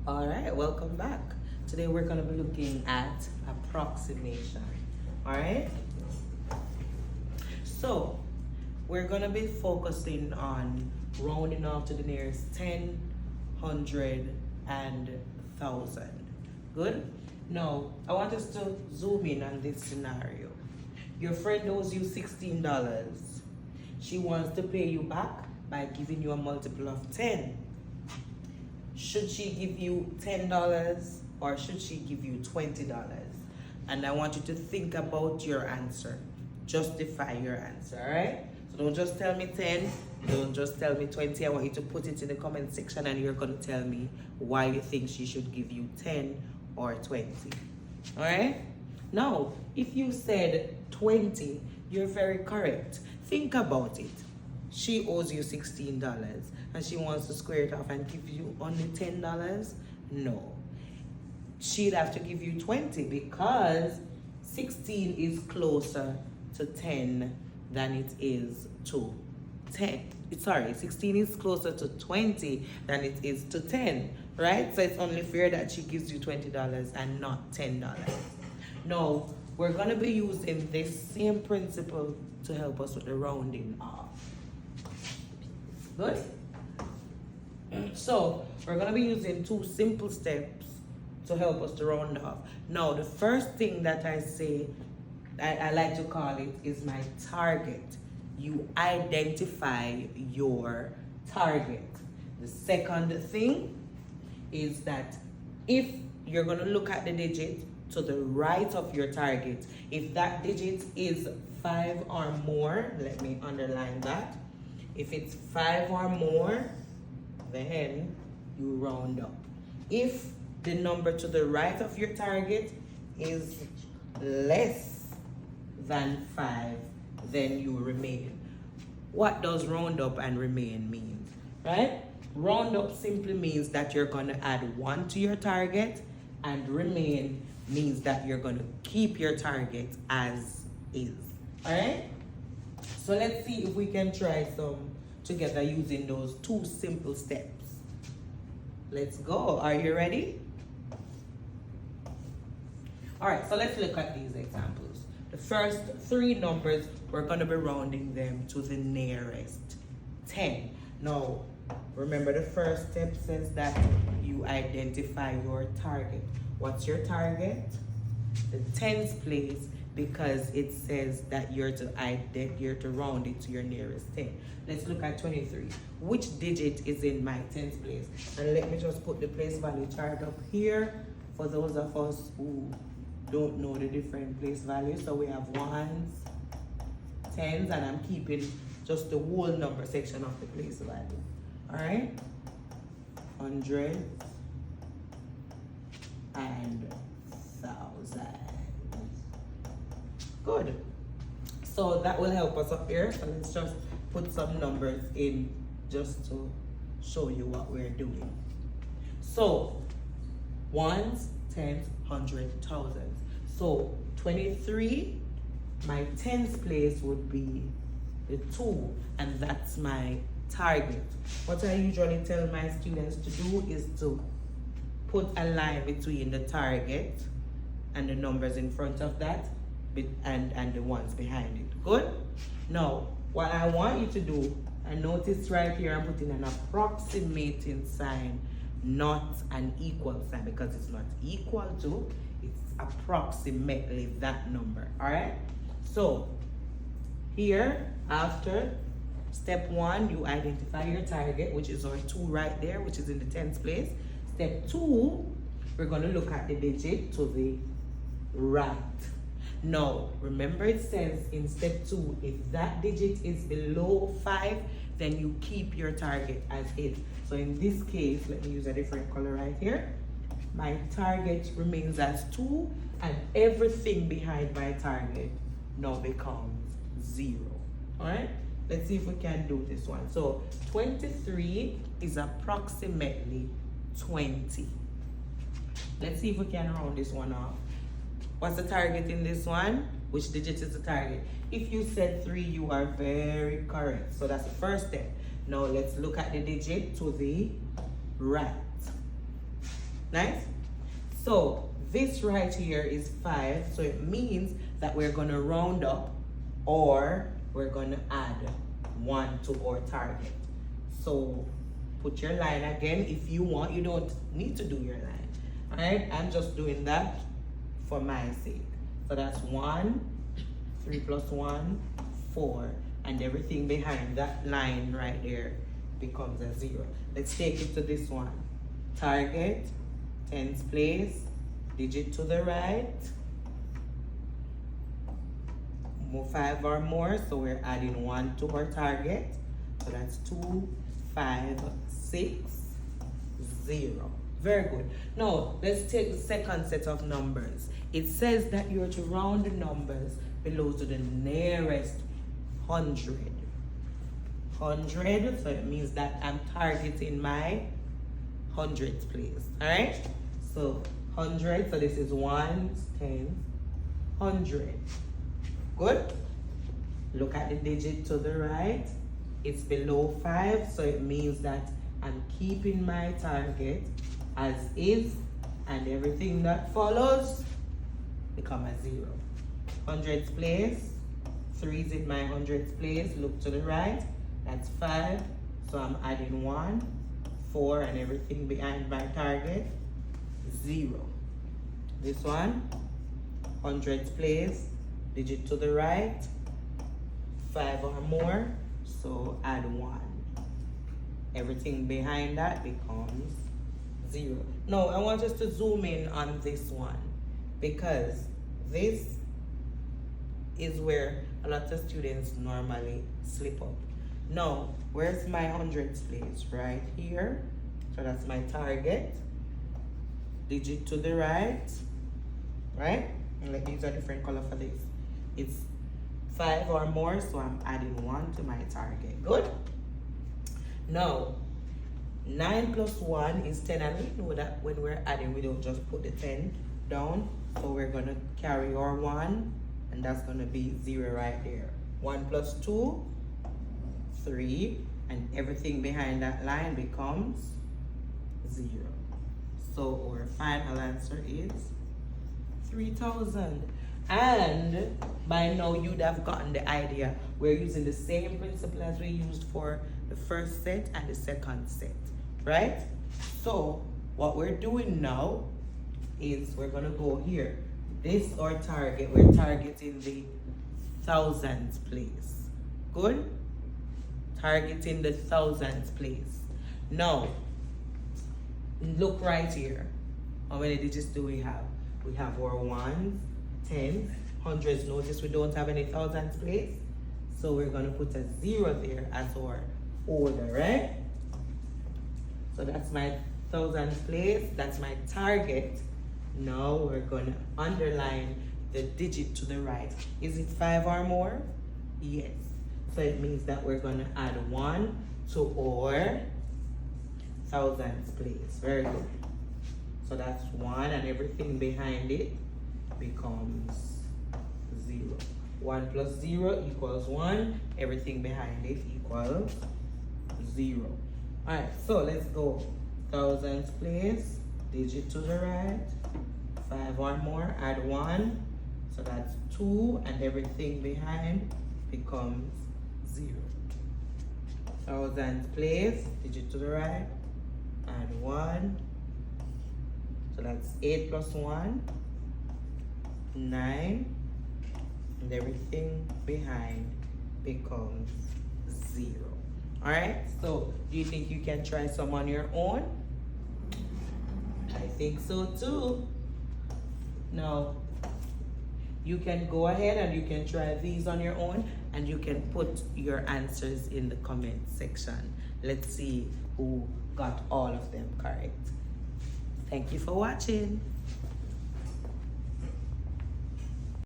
All right, welcome back. Today we're going to be looking at approximation. All right, so we're going to be focusing on rounding off to the nearest 10, 100, and 1,000. Good? Now, I want us to zoom in on this scenario. Your friend owes you $16. She wants to pay you back by giving you a multiple of 10. Should she give you $10 or should she give you $20? And I want you to think about your answer. Justify your answer, all right? So don't just tell me 10, don't just tell me 20. I want you to put it in the comment section and you're going to tell me why you think she should give you 10 or 20. All right? Now, if you said 20, you're very correct. Think about it. She owes you $16 and she wants to square it off and give you only $10? No. She'd have to give you 20 because 16 is closer to 10 than it is to 10. Sorry, 16 is closer to 20 than it is to 10, right? So it's only fair that she gives you $20 and not $10. Now, we're going to be using this same principle to help us with the rounding off. Good? So, we're going to be using two simple steps to help us to round off. Now, the first thing that I say, I like to call it, is my target. You identify your target. The second thing is that if you're going to look at the digit to the right of your target, if that digit is 5 or more, let me underline that. If it's 5 or more, then you round up. If the number to the right of your target is less than 5, then you remain. What does round up and remain mean? Right? Round up simply means that you're going to add 1 to your target, and remain means that you're going to keep your target as is. All right? So let's see if we can try some together using those two simple steps. Let's go. Are you ready? All right, so let's look at these examples. The first 3 numbers, we're going to be rounding them to the nearest 10. Now, remember the first step says that you identify your target. What's your target? The tens place, because it says that you're to round it to your nearest 10. Let's look at 23. Which digit is in my tens place? And let me just put the place value chart up here for those of us who don't know the different place values. So we have ones, tens, and I'm keeping just the whole number section of the place value. All right? 100 and 1,000. Good. So that will help us up here. So let's just put some numbers in just to show you what we're doing. So ones, tens, 100, thousands. So 23, my tens place would be the 2, and that's my target. What I usually tell my students to do is to put a line between the target and the numbers in front of that and the ones behind it. Good? Now, what I want you to do, and notice right here I'm putting an approximating sign, not an equal sign, because it's not equal to, it's approximately that number. All right? So, here, after step 1, you identify your target, which is our 2 right there, which is in the tens place. Step 2, we're going to look at the digit to the right. Now, remember it says in step 2, if that digit is below 5, then you keep your target as is. So in this case, let me use a different color right here. My target remains as 2, and everything behind my target now becomes 0. All right? Let's see if we can do this one. So 23 is approximately 20. Let's see if we can round this one off. What's the target in this one? Which digit is the target? If you said 3, you are very correct. So that's the first step. Now let's look at the digit to the right. Nice? So this right here is 5, so it means that we're gonna round up or we're gonna add 1 to our target. So put your line again. If you want, you don't need to do your line. All right, I'm just doing that for my sake. So that's 1, 3 plus 1, 4, and everything behind that line right there becomes a 0. Let's take it to this one. Target, tens place, digit to the right, move 5 or more, so we're adding 1 to our target. So that's 2, 5, 6, 0. Very good. Now, let's take the second set of numbers. It says that you're to round the numbers below to the nearest 100. 100, so it means that I'm targeting my hundredths place. All right? So 100, so this is 1, 10, 100. Good? Look at the digit to the right. It's below 5, so it means that I'm keeping my target as is, and everything that follows become a 0. Hundredths place, 3 is in my hundredths place. Look to the right, that's 5, so I'm adding 1, 4, and everything behind my target, 0. This one, hundredths place, digit to the right, 5 or more, so add 1. Everything behind that becomes 0. Now, I want us to zoom in on this one, because this is where a lot of students normally slip up. Now, where's my hundredths place? Right here. So that's my target. Digit to the right. Right? And like these are different color for this. It's 5 or more, so I'm adding 1 to my target. Good? Now, 9 plus 1 is 10, and we know that when we're adding, we don't just put the 10 down. So we're going to carry our 1, and that's going to be 0 right there. 1 plus 2, 3, and everything behind that line becomes 0. So our final answer is 3,000. And by now you'd have gotten the idea. We're using the same principle as we used for the first set and the second set, right? So what we're doing now is we're gonna go here. This our target, we're targeting the thousands place. Good? Targeting the thousands place. Now, look right here. How many digits do we have? We have our 1s, 10s, hundreds. Notice we don't have any thousands place. So we're gonna put a 0 there as our order, right? So that's my thousands place, that's my target. Now we're gonna underline the digit to the right. Is it 5 or more? Yes. So it means that we're gonna add 1 to our thousands place. Very good. So that's 1, and everything behind it becomes 0. 1 plus 0 equals 1. Everything behind it equals 0. Alright, so let's go. Thousands place, digit to the right, 5 or more, add 1. So that's 2, and everything behind becomes 0. Thousands place, digit to the right, add 1. So that's 8 plus 1, 9, and everything behind becomes 0. All right, so do you think you can try some on your own? I think so too. Now, you can go ahead and you can try these on your own, and you can put your answers in the comment section. Let's see who got all of them correct. Thank you for watching.